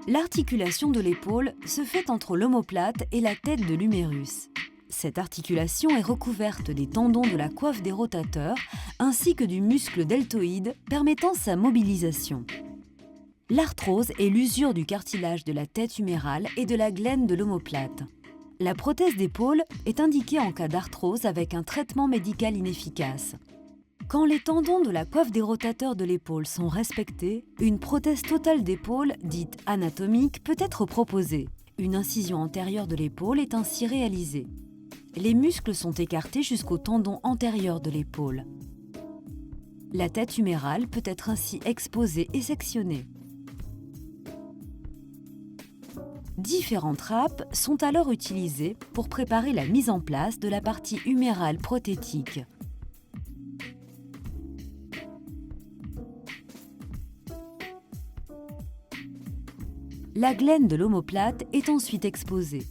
L'articulation de l'épaule se fait entre l'omoplate et la tête de l'humérus. Cette articulation est recouverte des tendons de la coiffe des rotateurs ainsi que du muscle deltoïde permettant sa mobilisation. L'arthrose est l'usure du cartilage de la tête humérale et de la glène de l'omoplate. La prothèse d'épaule est indiquée en cas d'arthrose avec un traitement médical inefficace. Quand les tendons de la coiffe des rotateurs de l'épaule sont respectés, une prothèse totale d'épaule, dite anatomique, peut être proposée. Une incision antérieure de l'épaule est ainsi réalisée. Les muscles sont écartés jusqu'au tendon antérieur de l'épaule. La tête humérale peut être ainsi exposée et sectionnée. Différentes râpes sont alors utilisées pour préparer la mise en place de la partie humérale prothétique. La glène de l'omoplate est ensuite exposée.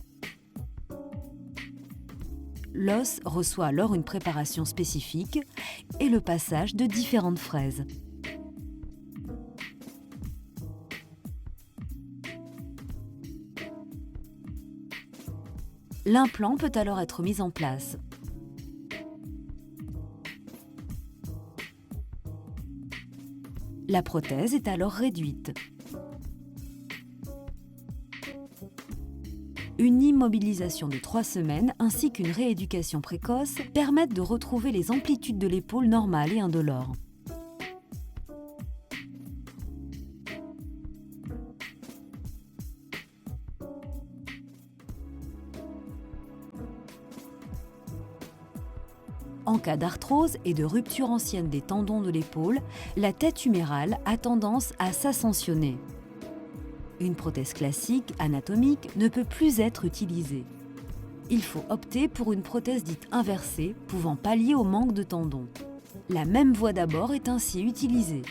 L'os reçoit alors une préparation spécifique et le passage de différentes fraises. L'implant peut alors être mis en place. La prothèse est alors réduite. Une immobilisation de 3 semaines ainsi qu'une rééducation précoce permettent de retrouver les amplitudes de l'épaule normales et indolores. En cas d'arthrose et de rupture ancienne des tendons de l'épaule, la tête humérale a tendance à s'ascensionner. Une prothèse classique, anatomique, ne peut plus être utilisée. Il faut opter pour une prothèse dite inversée, pouvant pallier au manque de tendons. La même voie d'abord est ainsi utilisée.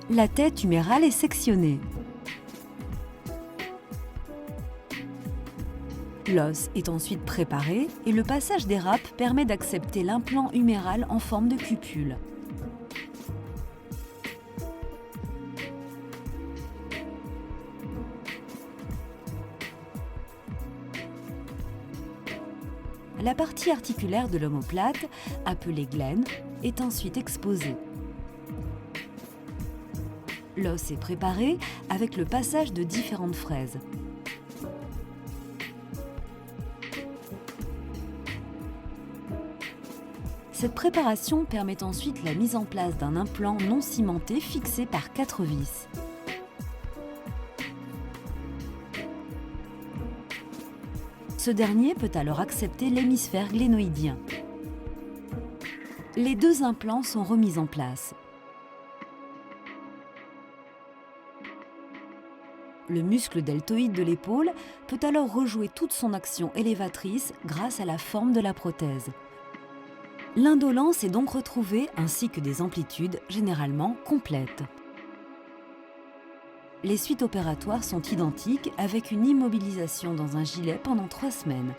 La tête humérale est sectionnée. L'os est ensuite préparé et le passage des râpes permet d'accepter l'implant huméral en forme de cupule. La partie articulaire de l'omoplate, appelée glène, est ensuite exposée. L'os est préparé avec le passage de différentes fraises. Cette préparation permet ensuite la mise en place d'un implant non cimenté fixé par 4 vis. Ce dernier peut alors accepter l'hémisphère glénoïdien. Les 2 implants sont remis en place. Le muscle deltoïde de l'épaule peut alors rejouer toute son action élévatrice grâce à la forme de la prothèse. L'indolence est donc retrouvée ainsi que des amplitudes généralement complètes. Les suites opératoires sont identiques avec une immobilisation dans un gilet pendant 3 semaines.